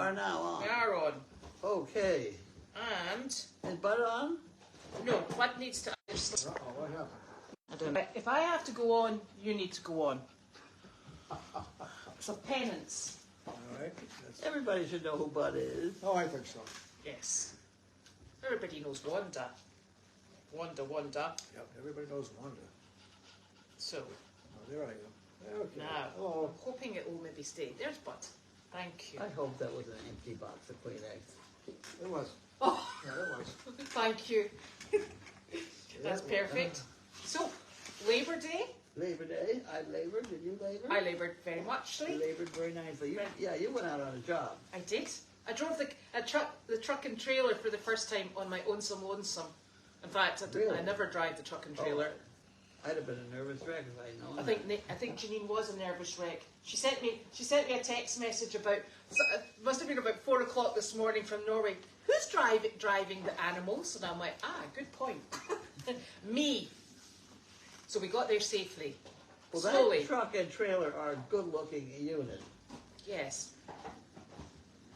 are now on. We are on. Okay. And butt on? No, what needs to... Uh-oh, what happened? I don't know. If I have to go on, you need to go on. It's a penance. All right. Everybody should know who Bud is. Oh, I think so. Yes. Everybody knows Wanda. Wanda. Yep, everybody knows Wanda. So, Oh, there I go. Okay. now, Hello. I'm hoping it will maybe stay. There's Bud. Thank you. I hope that was an empty box of Kleenex. It was. Oh, Yeah, it was. thank you. That's perfect. So, Labor Day. Labor Day. I labored. Did you labor? I laboured very much. You labored very nicely. You went out on a job. I did. I drove the truck and trailer for the first time on my own lonesome. In fact, Really? I never drive the truck and trailer. I'd have been a nervous wreck if I'd known. I think Janine was a nervous wreck. She sent me a text message about, it must have been about 4 o'clock this morning from Norway. Who's driving the animals? And I'm like, good point. Me. So we got there safely. Well, slowly. that truck and trailer are a good-looking unit. Yes.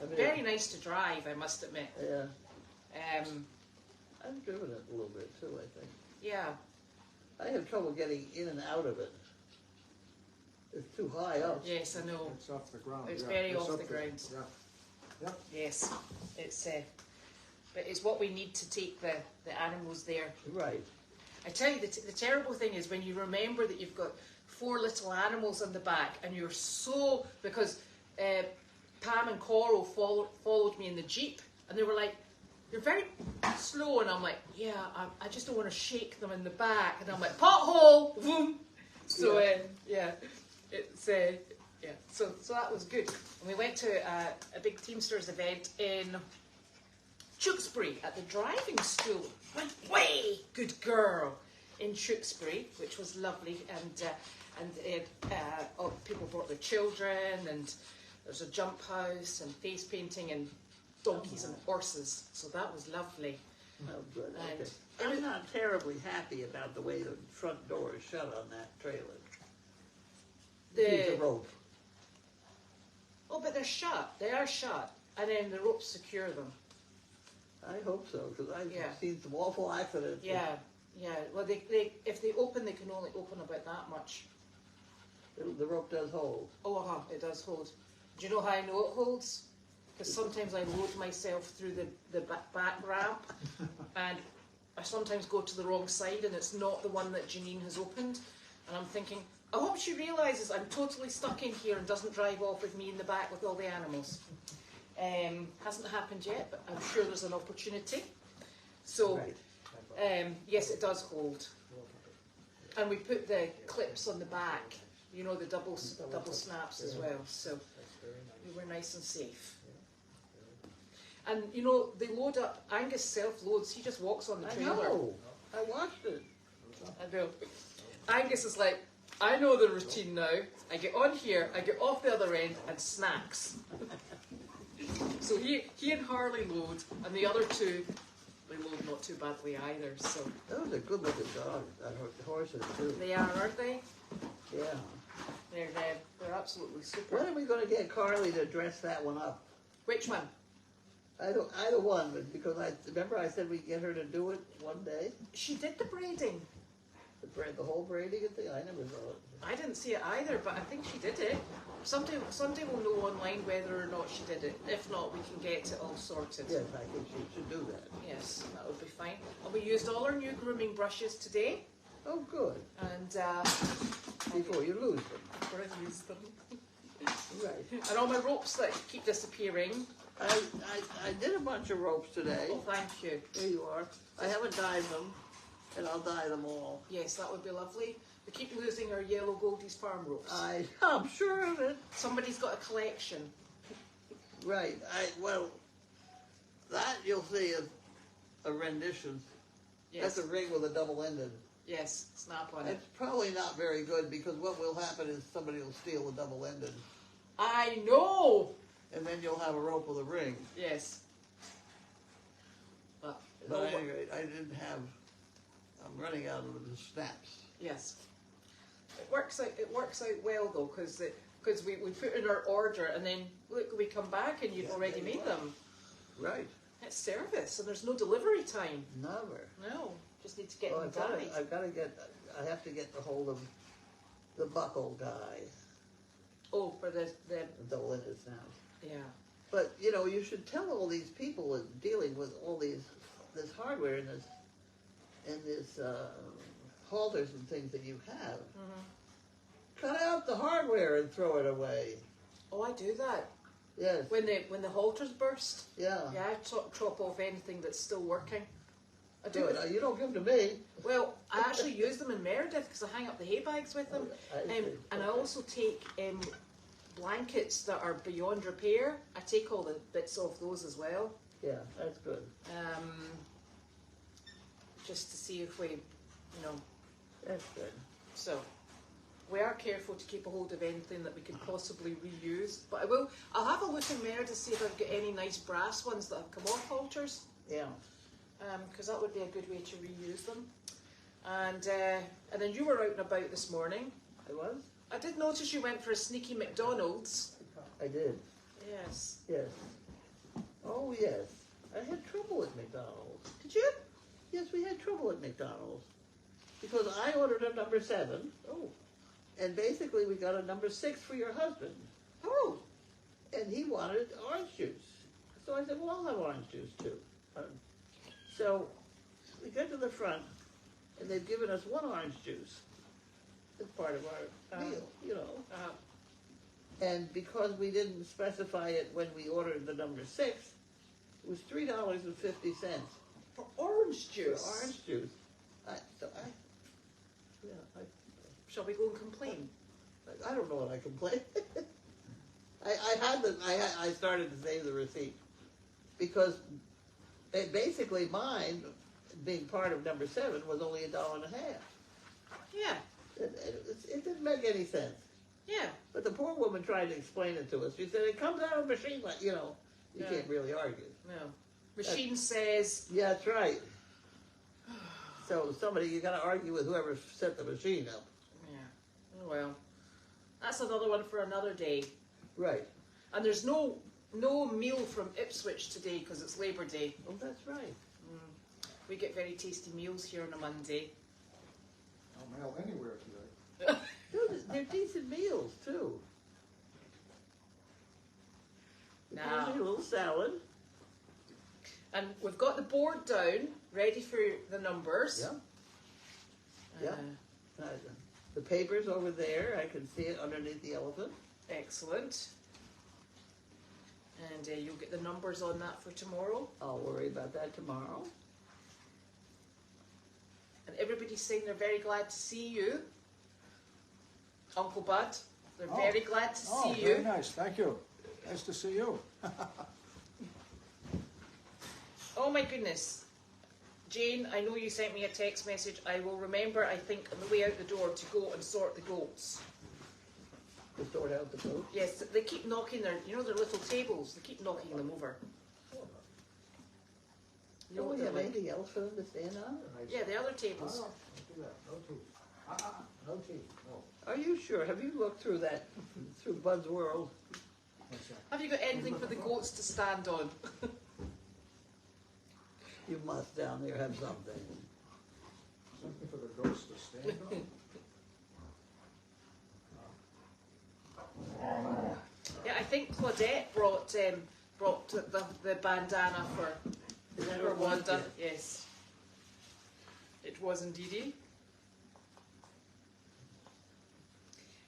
I mean, Very nice to drive, I must admit. Yeah. Um, I've driven it a little bit too, I think. yeah. I have trouble getting in and out of it. It's too high up. Yes, I know. It's off the ground. It's yeah. very off up the there. ground. Yeah. Yep. Yes. It's but it's what we need to take the animals there. Right. I tell you, the terrible thing is when you remember that you've got 4 little animals on the back, and you're so, because Pam and Coral followed me in the Jeep, and they were like, "You're very slow," and I'm like, "Yeah, I just don't want to shake them in the back," and I'm like, "Pothole!" Boom. So it's yeah. So that was good, and we went to a big Teamsters event in Tewkesbury at the driving school. Went way, good girl, in Tewkesbury, which was lovely, and people brought their children, and there's a jump house and face painting and donkeys and horses, so that was lovely. Oh, good. And Okay. I'm not terribly happy about the way the front door is shut on that trailer. The rope. Oh, but they're shut. They are shut, and then the ropes secure them. I hope so, because I've Yeah. seen some awful accidents. Yeah. Well, they if they open, they can only open about that much. The rope does hold. Oh, it does hold. Do you know how I know it holds? Because sometimes I load myself through the back ramp, and I sometimes go to the wrong side, and it's not the one that Janine has opened, and I'm thinking, I hope she realises I'm totally stuck in here and doesn't drive off with me in the back with all the animals. Hasn't happened yet, but I'm sure there's an opportunity. So, Right. yes, it does hold. And we put the clips on the back, you know, the double snaps as well. So That's very nice. we were nice and safe. And you know, they load up. Angus self-loads. He just walks on the I trailer. know. I watched it. I know. Angus is like, I know the routine now. I get on here, I get off the other end, and snacks. So he and Harley load, and the other two, they load not too badly either. So Those are good-looking dogs. Horses too. they are, aren't they? Yeah. They're absolutely super. When are we going to get Carly to dress that one up? Which one? Either one, but because I remember I said we'd get her to do it one day. She did the braiding. The whole braiding thing. I never saw it. I didn't see it either, but I think she did it. Someday we'll know online whether or not she did it. If not, we can get it all sorted. Yes, I think she should do that. Yes, that would be fine. And we used all our new grooming brushes today. Oh, good. And Before you lose them. before I used them. Right. And all my ropes that keep disappearing. I did a bunch of ropes today. Oh, thank you. There you are. I haven't dyed them, and I'll dye them all. Yes, that would be lovely. We keep losing our yellow Goldy's farm ropes. I'm sure of it. Somebody's got a collection. Right. Well, that you'll see is a rendition. Yes. That's a ring with a double-ended. Yes, snap on it. It's probably not very good because what will happen is somebody will steal the double-ended, I know! and then you'll have a rope with a ring. Yes. But But anyway, I didn't have. I'm running out of the snaps. yes. It works out well though, because Because we put in our order and then look, we come back and you've Yeah, already there you made are. them. Right. It's service and there's no delivery time. Never. No, just need to get Well, them dyed. I have to get a hold of the buckle guy, Oh, for the the Linus now. yeah. But, you know, you should tell all these people dealing with all this hardware and this halters and things that you have. Cut out the hardware and throw it away. Oh, I do that. Yes. When the halters burst, Yeah. yeah, I chop off anything that's still working. I do Good. it. You don't give them to me. Well, I actually use them in Meredith because I hang up the hay bags with them. I see. And I also take blankets that are beyond repair. I take all the bits off those as well. Yeah, that's good. Just to see if we, That's good. so we are careful to keep a hold of anything that we can possibly reuse. But I'll have a look in Meredith to see if I've got any nice brass ones that have come off halters. Yeah. Because that would be a good way to reuse them. And then you were out and about this morning. I was? I did notice you went for a sneaky McDonald's. I did. Yes. Yes. Oh, yes. I had trouble at McDonald's. Did you? Yes, we had trouble at McDonald's. Because I ordered a number 7. Oh. And basically we got a number 6 for your husband. Oh. And he wanted orange juice. So I said, well, I'll have orange juice too. So we get to the front, and they've given us 1 orange juice as part of our meal, you know. And because we didn't specify it when we ordered the number 6, it was $3.50 For orange juice. for orange juice. Shall we go and complain? I don't know what I complained. I started to save the receipt because basically mine, being part of number 7, was only $1.50. Yeah. It didn't make any sense. Yeah. But the poor woman tried to explain it to us. She said it comes out of a machine, like you know. You can't really argue. No. Machine says. Yeah, that's right. So you got to argue with whoever set the machine up. Yeah. Oh well. That's another one for another day. Right. And there's no meal from Ipswich today because it's Labour Day. Oh, that's right. We get very tasty meals here on a Monday. I'll mail anywhere today. They're decent meals too. Now. A little salad. And we've got the board down, ready for the numbers. Yeah. The paper's over there. I can see it underneath the elephant. Excellent. And you'll get the numbers on that for tomorrow. I'll worry about that tomorrow. And everybody's saying they're very glad to see you. Uncle Bud, they're very glad to see you. Very nice. Thank you. Nice to see you. Oh my goodness. Jane, I know you sent me a text message. I will remember, I think, on the way out the door to go and sort the goats. To sort out the food. Yes, they keep knocking their little tables. They keep knocking them over. You know Don't what we they're have like? anything else for them to stand on? Yeah, the other tables. No, don't do that. No teeth. No teeth. No. Are you sure? Have you looked through through Bud's world? What's that? Have you got anything for the goats to stand on? You must down there have something. Something for the ghost to stand on? Yeah, I think Claudette brought the bandana Is that for what it was? Wanda. Yes, it was indeedy.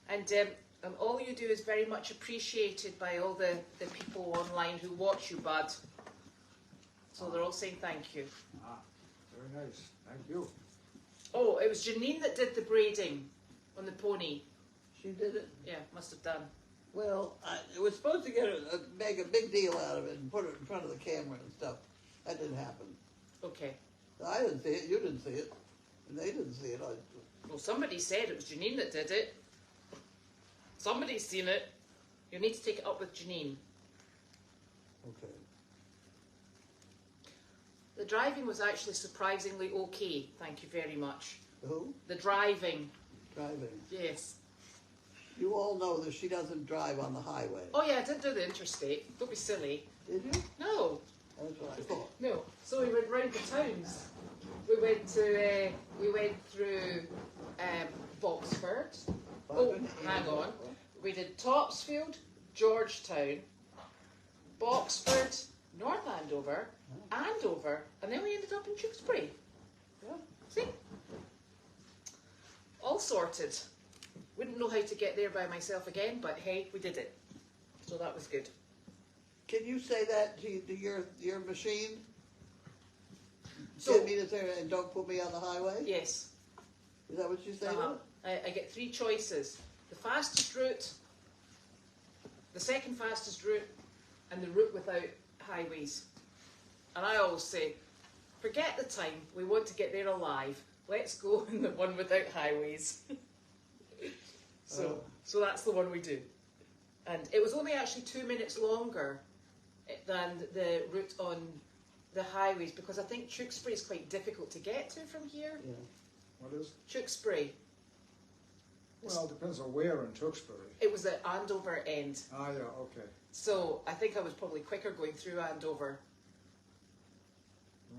And all you do is very much appreciated by all the people online who watch you, Bud. So they're all saying thank you. Very nice. Thank you. Oh, it was Janine that did the braiding on the pony. She did it. Yeah, must have done. Well, it was supposed to make a big deal out of it and put it in front of the camera and stuff. That didn't happen. Okay. I didn't see it. You didn't see it. And they didn't see it. Well, somebody said it was Janine that did it. Somebody's seen it. You need to take it up with Janine. Okay. The driving was actually surprisingly okay. Thank you very much. Who? The driving. Driving. Yes. You all know that she doesn't drive on the highway. Oh yeah, I did do the interstate. Don't be silly. Did you? No. That's what I thought. No. So we went round the towns. We went through Boxford. Oh, hang on. We did Topsfield, Georgetown, Boxford, North Andover, Andover, and then we ended up in Tewkesbury. Yeah. See? All sorted. Wouldn't know how to get there by myself again, but hey, we did it. So that was good. Can you say that to your machine? So- Get me to there and don't put me on the highway? Yes. Is that what you say? Uh-huh. I get 3 choices. The fastest route, the second fastest route, and the route without highways. And I always say, forget the time, we want to get there alive. Let's go in the one without highways. So that's the one we do. And it was only actually 2 minutes longer than the route on the highways, because I think Tewkesbury is quite difficult to get to from here. Yeah. What is? Tewkesbury. Well, it depends on where in Tewkesbury. It was the Andover end. Ah, yeah, okay. So I think I was probably quicker going through Andover.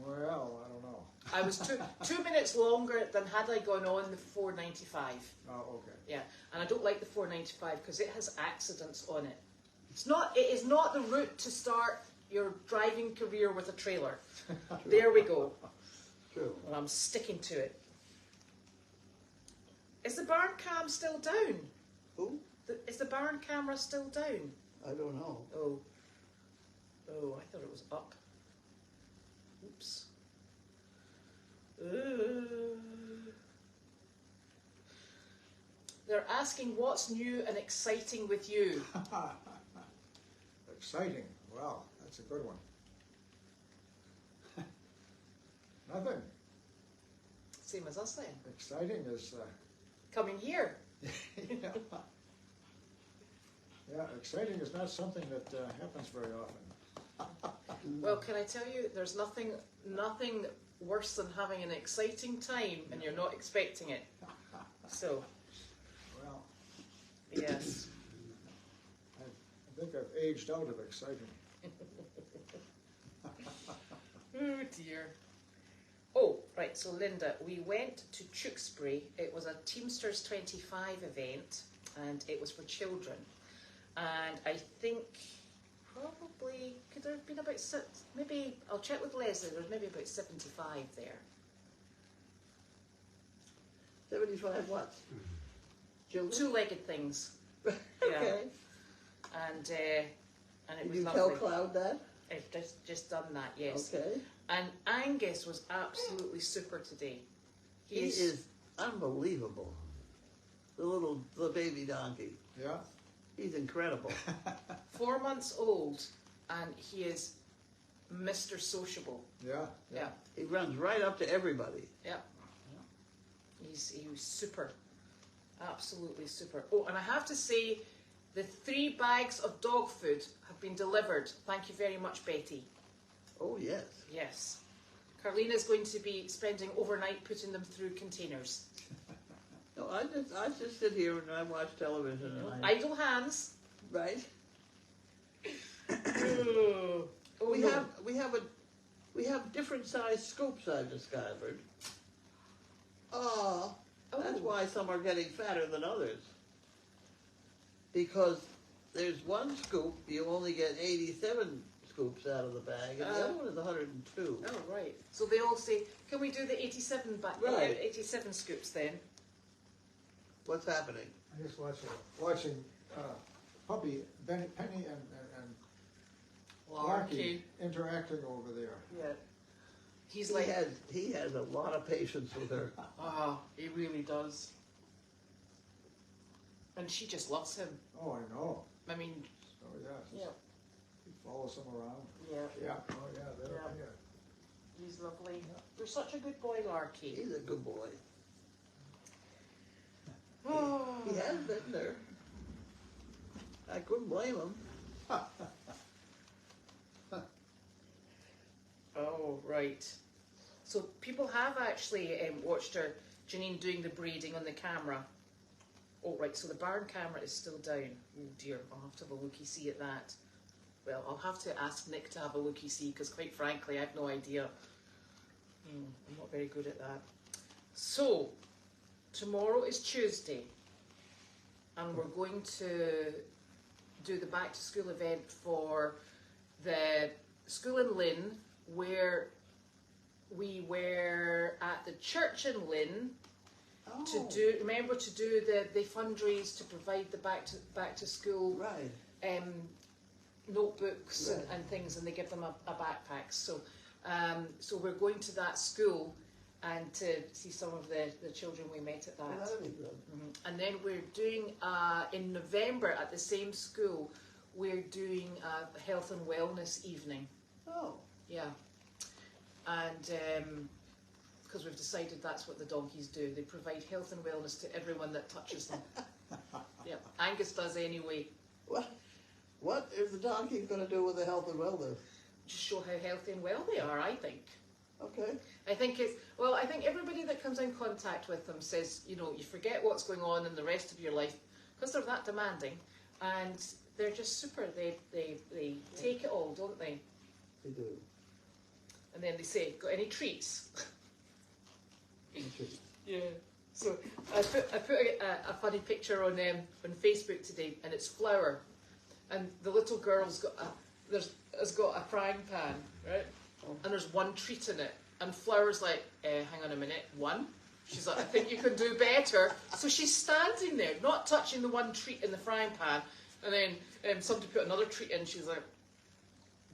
Well, I don't know. I was 2 minutes longer than had I gone on the 495. Oh, okay. Yeah, and I don't like the 495 because it has accidents on it. It is not the route to start your driving career with a trailer. There we go. True. And I'm sticking to it. Is the barn cam still down? Who? Is the barn camera still down? I don't know. Oh, I thought it was up. Oops. They're asking what's new and exciting with you. Exciting. Well, that's a good one. Nothing. Same as us then. Exciting is, Coming here. yeah. Yeah, exciting is not something that happens very often. Well, can I tell you, there's nothing worse than having an exciting time and you're not expecting it. So, Well, yes. I think I've aged out of exciting. Oh dear. Oh, right, so Linda, we went to Tewkesbury. It was a Teamsters 25 event and it was for children. And I think probably, could there have been about maybe, I'll check with Leslie, there's maybe about 75 there. 75 what? Children? 2-legged things. Okay. And it Did was you lovely. tell Cloud that? I've just done that, yes. Okay. And Angus was absolutely super today. He is unbelievable. The baby donkey. Yeah? He's incredible. 4 months old, and he is Mr. Sociable. Yeah? Yeah, He runs right up to everybody. yeah. He was super, absolutely super. Oh, and I have to say, the 3 bags of dog food have been delivered. Thank you very much, Betty. Oh, yes. Yes. Carlene is going to be spending overnight putting them through containers. No, I just sit here and I watch television. And Idle hands. right? Oh, We no. have different size scoops, I've discovered. That's why some are getting fatter than others. Because there's one scoop, you only get 87 scoops out of the bag, and the other one is 102. Oh, right. So they all say, can we do the 87 Right. 87 scoops then? What's happening? I'm just watching puppy, Penny and Larky interacting over there. Yeah. He's He like, has a lot of patience with her. oh, he really does. And she just loves him. Oh, I know. I mean, Oh, yes. yeah, He follows him around. yeah, Yeah. Oh, yeah. They're Yeah. here. he's lovely. You're such a good boy, Larky. He's a good boy. Oh. He has been there. I couldn't blame him. Oh, right. So people have actually watched her, Janine, doing the braiding on the camera. Oh, right, so the barn camera is still down. Oh dear, I'll have to have a looky-see at that. Well, I'll have to ask Nick to have a looky-see, because quite frankly, I have no idea. I'm not very good at that. So, tomorrow is Tuesday, and we're going to do the back to school event for the school in Lynn, where we were at the church in Lynn to do, remember to do the fundraise to provide the back to school Right. notebooks and things, and they give them a backpack. So so we're going to that school and to see some of the children we met at that. Well, that'll be good. And then we're doing, in November at the same school, we're doing a health and wellness evening. Oh. Yeah. And because we've decided that's what the donkeys do. They provide health and wellness to everyone that touches them. Yeah. Angus does anyway. What is the donkey going to do with the health and wellness? Just show how healthy and well they are, I think. Okay. I think it's, well, I think everybody that comes in contact with them says, you know, you forget what's going on in the rest of your life because they're that demanding, and they're just super. They take it all, don't they? They do. And then they say, got any treats? Yeah. So I put a funny picture on Facebook today, and it's Flower, and the little girl's got has got a frying pan, right? And there's one treat in it, and Flower's like, hang on a minute, one? She's like, I think you can do better. So she's standing there, not touching the one treat in the frying pan, and then somebody put another treat in. She's like,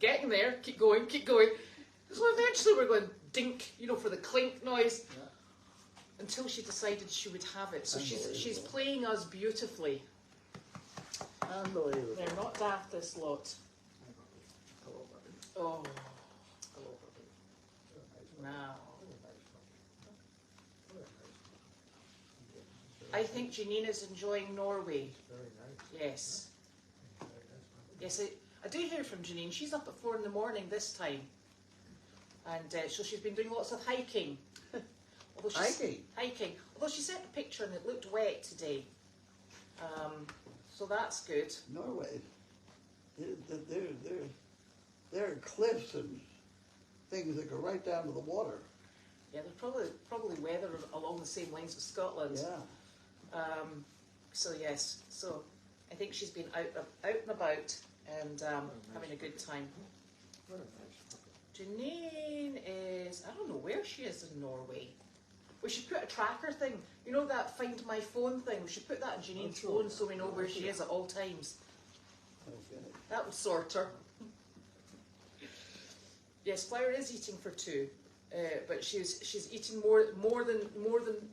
getting there, keep going, keep going. So eventually we're going dink, you know, for the clink noise, until she decided she would have it. So she's playing us beautifully. Unbelievable. They're not daft, this lot. Oh. Now. I think Janine is enjoying Norway. Very nice. Yes. Yes, I do hear from Janine. She's up at 4 in the morning this time. And so she's been doing lots of hiking. Hiking. Although she sent a picture and it looked wet today. So that's good. Norway. There are cliffs and things that go right down to the water. Yeah, there's probably weather along the same lines as Scotland. Yeah. So yes, so I think she's been out and about and having a good time. Janine is, I don't know where she is in Norway. We should put a tracker thing. You know that Find My Phone thing? We should put that in Janine's phone so we know where she is at all times. Okay. That would sort her. Yes, Flower is eating for two, but she's eating more than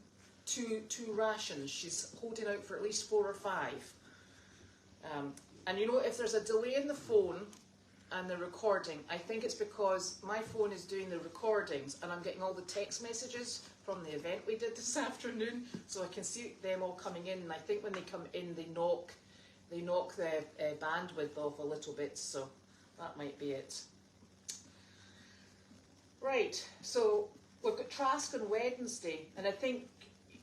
two rations. She's holding out for at least 4 or 5. And you know, if there's a delay in the phone and the recording, I think it's because my phone is doing the recordings and I'm getting all the text messages from the event we did this afternoon, so I can see them all coming in. And I think when they come in, they knock the bandwidth off a little bit, so that might be it. Right, so we've got Trask on Wednesday, and I think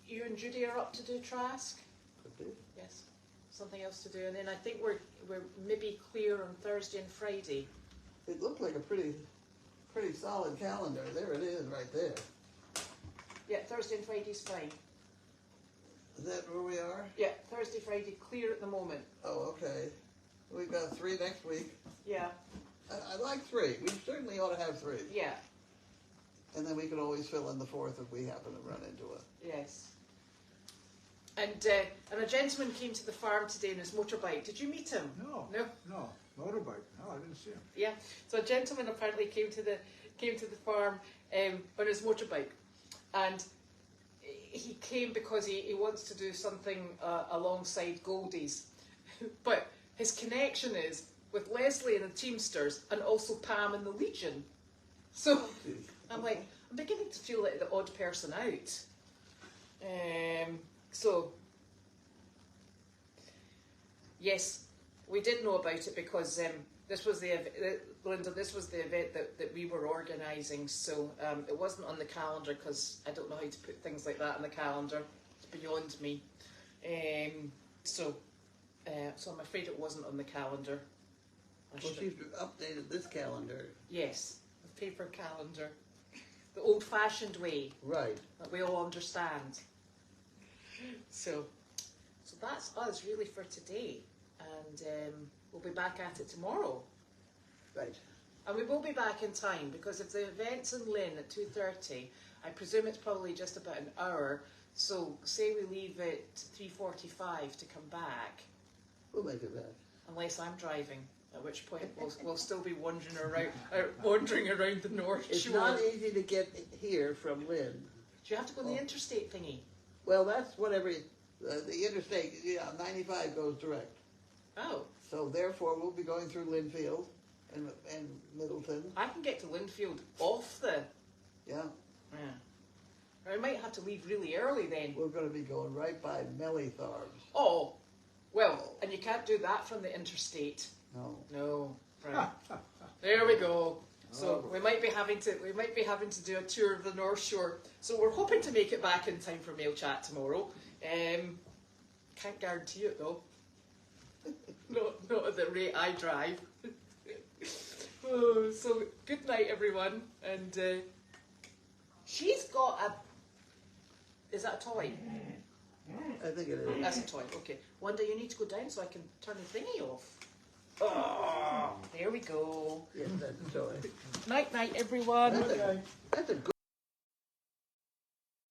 you and Judy are up to do Trask. Could be. Yes, something else to do, and then I think we're maybe clear on Thursday and Friday. It looked like a pretty solid calendar. There it is, right there. Yeah, Thursday and Friday's fine. Is that where we are? Yeah, Thursday, Friday, clear at the moment. Oh, okay. We've got 3 next week. Yeah. I like 3. We certainly ought to have 3. Yeah. And then we could always fill in the 4th if we happen to run into it. Yes. And a gentleman came to the farm today on his motorbike. Did you meet him? No. No. No. Motorbike. No, I didn't see him. Yeah. So a gentleman apparently came to the farm on his motorbike, and he came because he wants to do something alongside Goldy's, but his connection is with Leslie and the Teamsters and also Pam and the Legion. So I'm like, I'm beginning to feel like the odd person out. So yes, we did know about it because this was the Linda. This was the event that we were organising. So it wasn't on the calendar because I don't know how to put things like that on the calendar. It's beyond me. So I'm afraid it wasn't on the calendar. Well, she's updated this calendar. Yes, the paper calendar. The old-fashioned way Right. that we all understand. So that's us really for today. And we'll be back at it tomorrow. Right. And we will be back in time, because if the event's in Lynn at 2:30, I presume it's probably just about an hour. So say we leave at 3:45 to come back, We'll make it back. unless I'm driving, at which point we'll still be wandering around the North It's Shore. not easy to get here from Lynn. Do you have to go on the interstate thingy? Well, that's whatever, the interstate, 95 goes direct. Oh, So therefore, we'll be going through Linfield and Middleton. I can get to Linfield off the... Yeah. Yeah. I might have to leave really early then. We're going to be going right by Mellytharbs. Oh, well, and you can't do that from the interstate. No. No. Right. There we go. So we might be having to do a tour of the North Shore. So we're hoping to make it back in time for Mail Chat tomorrow. Can't guarantee it though. Not at the rate I drive. Oh, so good night, everyone. And she's got a. Is that a toy? I think it is. That's a toy. Okay. One day you need to go down so I can turn the thingy off. Oh, there we go. Yes, that's a toy. Night, night, everyone. That's a good